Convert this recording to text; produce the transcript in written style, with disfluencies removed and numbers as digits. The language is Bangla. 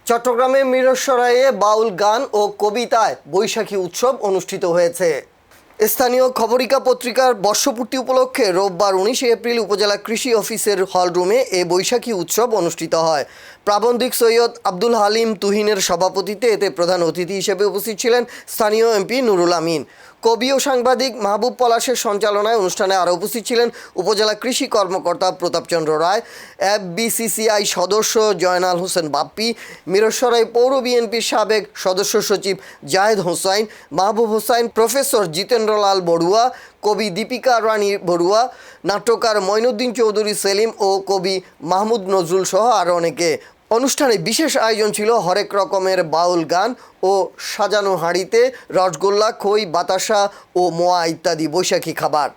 চট্টগ্রামের মিরসরাইয়ে বাউল গান ও কবিতায় বৈশাখী উৎসব অনুষ্ঠিত হয়েছে। স্থানীয় খবরিকা পত্রিকার বর্ষপূর্তি উপলক্ষে রোববার 19 এপ্রিল উপজেলা কৃষি অফিসের হলরুমে এ বৈশাখী উৎসব অনুষ্ঠিত হয়। প্রাবন্ধিক সৈয়দ আব্দুল হালিম তুহিনের সভাপতিত্বে এতে প্রধান অতিথি হিসেবে উপস্থিত ছিলেন স্থানীয় এমপি নুরুল আমিন। কবি ও সাংবাদিক মাহবুব পলাশের সঞ্চালনায় অনুষ্ঠানে আরও উপস্থিত ছিলেন উপজেলা কৃষি কর্মকর্তা প্রতাপচন্দ্র রায়, FBCCI সদস্য জয়নাল হোসেন বাপ্পি, মিরসরাই পৌর বিএনপির সাবেক সদস্য সচিব জাহেদ হোসাইন, মাহবুব হোসাইন, প্রফেসর জিতেন্দ্রলাল বড়ুয়া, কবি দীপিকা রানী বড়ুয়া, নাট্যকার মঈনুদ্দিন চৌধুরী সেলিম ও কবি মাহমুদ নজরুল সহ আরও অনেকে। অনুষ্ঠানে বিশেষ আয়োজন ছিল হরেক রকমের বাউল গান ও সাজানো হাঁড়িতে রসগোল্লা, খই, বাতাসা ও মোয়া ইত্যাদি বৈশাখী খাবার।